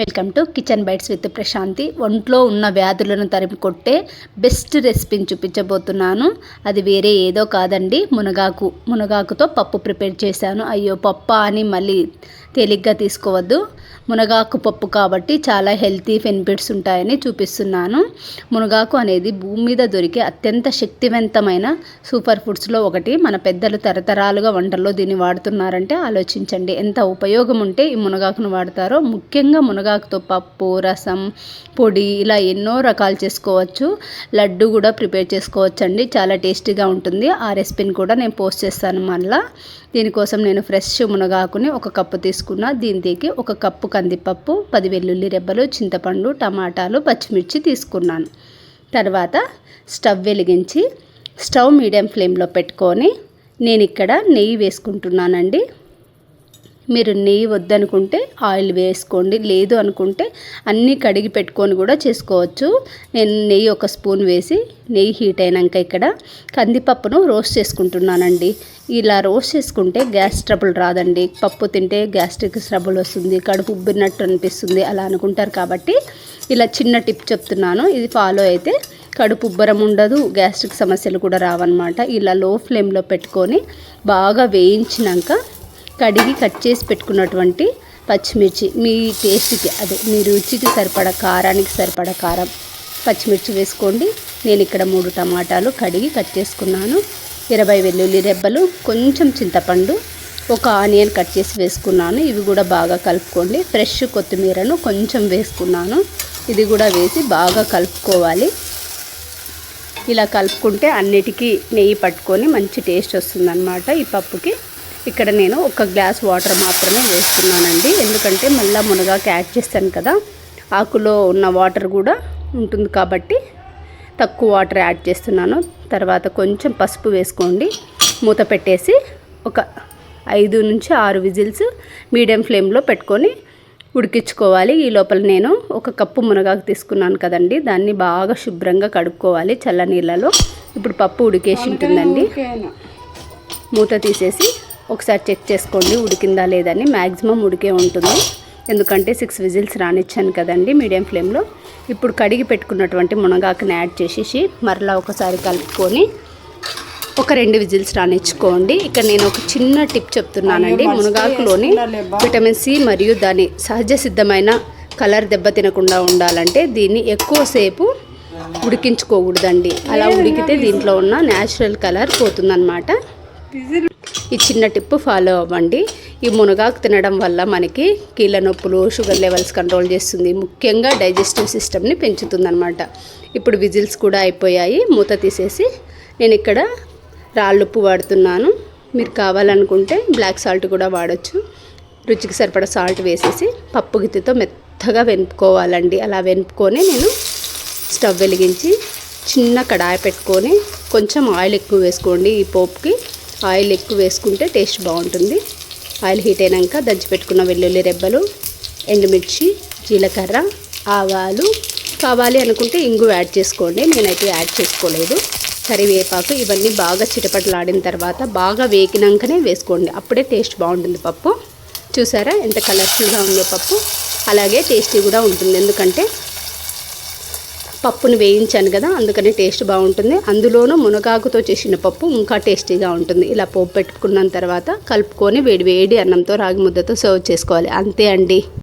Welcome to kitchen bites with Prashanti. ఒంట్లో ఉన్న వ్యాధులను తరిమి కొట్టే బెస్ట్ రెసిపీని చూపించబోతున్నాను. అది వేరే ఏదో కాదండి, మునగాకుతో పప్పు ప్రిపేర్ చేశాను. అయ్యో పప్పా అని మళ్ళీ తేలిగ్గా తీసుకోవద్దు. మునగాకు పప్పు కాబట్టి చాలా హెల్తీ బెనిఫిట్స్ ఉంటాయని చూపిస్తున్నాను. మునగాకు అనేది భూమి మీద దొరికే అత్యంత శక్తివంతమైన సూపర్ ఫుడ్స్లో ఒకటి. మన పెద్దలు తరతరాలుగా వంటల్లో దీన్ని వాడుతున్నారంటే ఆలోచించండి ఎంత ఉపయోగం ఉంటే ఈ మునగాకును వాడతారో. ముఖ్యంగా మునగాకుతో పప్పు, రసం, పొడి ఇలా ఎన్నో రకాలు చేసుకోవచ్చు. లడ్డు కూడా ప్రిపేర్ చేసుకోవచ్చు అండి, చాలా టేస్టీగా ఉంటుంది. ఆ రెసిపీని కూడా నేను పోస్ట్ చేస్తాను మళ్ళీ. దీనికోసం నేను ఫ్రెష్ మునగాకుని 1 కప్పు తీసుకున్న. దీనికి 1 కప్పు కందిపప్పు, 10 వెల్లుల్లి రెబ్బలు, చింతపండు, టమాటాలు, పచ్చిమిర్చి తీసుకున్నాను. తర్వాత స్టవ్ వెలిగించి స్టవ్ మీడియం ఫ్లేమ్లో పెట్టుకొని నేను ఇక్కడ నెయ్యి వేసుకుంటున్నానండి. మీరు నెయ్యి వద్దనుకుంటే ఆయిల్ వేసుకోండి, లేదు అనుకుంటే అన్నీ కడిగి పెట్టుకొని కూడా చేసుకోవచ్చు. నేను నెయ్యి 1 స్పూన్ వేసి నెయ్యి హీట్ అయినాక ఇక్కడ కందిపప్పును రోస్ట్ చేసుకుంటున్నానండి. ఇలా రోస్ట్ చేసుకుంటే గ్యాస్ ట్రబుల్ రాదండి. పప్పు తింటే గ్యాస్ట్రిక్ ట్రబుల్ వస్తుంది, కడుపు ఉబ్బినట్టు అనిపిస్తుంది అలా అనుకుంటారు. కాబట్టి ఇలా చిన్న టిప్ చెప్తున్నాను, ఇది ఫాలో అయితే కడుపు ఉబ్బరం ఉండదు, గ్యాస్ట్రిక్ సమస్యలు కూడా రావన్నమాట. ఇలా లో ఫ్లేమ్లో పెట్టుకొని బాగా వేయించినాక కడిగి కట్ చేసి పెట్టుకున్నటువంటి పచ్చిమిర్చి, మీ టేస్ట్కి అదే మీ రుచికి సరిపడా కారానికి సరిపడా కారం పచ్చిమిర్చి వేసుకోండి. నేను ఇక్కడ 3 టమాటాలు కడిగి కట్ చేసుకున్నాను. 20 వెల్లుల్లి రెబ్బలు, కొంచెం చింతపండు, 1 ఆనియన్ కట్ చేసి వేసుకున్నాను. ఇవి కూడా బాగా కలుపుకోండి. ఫ్రెష్ కొత్తిమీరను కొంచెం వేసుకున్నాను. ఇది కూడా వేసి బాగా కలుపుకోవాలి. ఇలా కలుపుకుంటే అన్నిటికీ నెయ్యి పట్టుకొని మంచి టేస్ట్ వస్తుందన్నమాట ఈ పప్పుకి. ఇక్కడ నేను 1 గ్లాస్ వాటర్ మాత్రమే వేస్తున్నానండి, ఎందుకంటే మళ్ళీ మునగాకు యాడ్ చేస్తాను కదా, ఆకులో ఉన్న వాటర్ కూడా ఉంటుంది కాబట్టి తక్కువ వాటర్ యాడ్ చేస్తున్నాను. తర్వాత కొంచెం పసుపు వేసుకోండి. మూత పెట్టేసి ఒక 5 నుంచి 6 విజిల్స్ మీడియం ఫ్లేమ్లో పెట్టుకొని ఉడికించుకోవాలి. ఈ లోపల నేను 1 కప్పు మునగాకు తీసుకున్నాను కదండి, దాన్ని బాగా శుభ్రంగా కడుక్కోవాలి చల్ల నీళ్ళలో. ఇప్పుడు పప్పు ఉడికేసి ఉంటుందండి. మూత తీసేసి ఒకసారి చెక్ చేసుకోండి ఉడికిందా లేదని. మ్యాక్సిమం ఉడికే ఉంటుంది, ఎందుకంటే 6 విజిల్స్ రానిచ్చాను కదండి మీడియం ఫ్లేమ్లో. ఇప్పుడు కడిగి పెట్టుకున్నటువంటి మునగాకుని యాడ్ చేసేసి మరలా ఒకసారి కలుపుకొని ఒక 2 విజిల్స్ రానిచ్చుకోండి. ఇక్కడ నేను ఒక చిన్న టిప్ చెప్తున్నానండి. మునగాకులోని విటమిన్ సి మరియు దాని సహజ సిద్ధమైన కలర్ దెబ్బతినకుండా ఉండాలంటే దీన్ని ఎక్కువసేపు ఉడికించుకోకూడదండి. అలా ఉడికితే దీంట్లో ఉన్న న్యాచురల్ కలర్ పోతుందన్నమాట. ఈ చిన్న టిప్ ఫాలో అవ్వండి. ఈ మునగాకు తినడం వల్ల మనకి కీళ్ళ నొప్పులు, షుగర్ లెవెల్స్ కంట్రోల్ చేస్తుంది, ముఖ్యంగా డైజెస్టివ్ సిస్టమ్ని పెంచుతుందన్నమాట. ఇప్పుడు విజిల్స్ కూడా అయిపోయాయి. మూత తీసేసి నేను ఇక్కడ రాళ్ళుప్పు వాడుతున్నాను. మీరు కావాలనుకుంటే బ్లాక్ సాల్ట్ కూడా వాడచ్చు. రుచికి సరిపడా సాల్ట్ వేసేసి పప్పు గిత్తితో మెత్తగా వెనుపుకోవాలండి. అలా వెనుపుకొని నేను స్టవ్ వెలిగించి చిన్న కడాయి పెట్టుకొని కొంచెం ఆయిల్ ఎక్కువ వేసుకోండి. ఈ పోపుకి ఆయిల్ ఎక్కువ వేసుకుంటే టేస్ట్ బాగుంటుంది. ఆయిల్ హీట్ అయినాక దంచి పెట్టుకున్న వెల్లుల్లి రెబ్బలు, ఎండుమిర్చి, జీలకర్ర, ఆవాలు, కావాలి అనుకుంటే ఇంగు యాడ్ చేసుకోండి. నేనైతే యాడ్ చేసుకోలేదు. కరివేపాకు, ఇవన్నీ బాగా చిటపటలాడిన తర్వాత బాగా వేగినాకనే వేసుకోండి, అప్పుడే టేస్ట్ బాగుంటుంది పప్పు. చూసారా ఎంత కలర్ఫుల్గా ఉందో పప్పు, అలాగే టేస్టీ కూడా ఉంటుంది. ఎందుకంటే పప్పును వేయించాను కదా, అందుకని టేస్ట్ బాగుంటుంది. అందులోనూ మునగాకుతో చేసిన పప్పు ఇంకా టేస్టీగా ఉంటుంది. ఇలా పోపు పెట్టుకున్న తర్వాత కలుపుకొని వేడి వేడి అన్నంతో రాగి ముద్దతో సర్వ్ చేసుకోవాలి. అంతే అండి.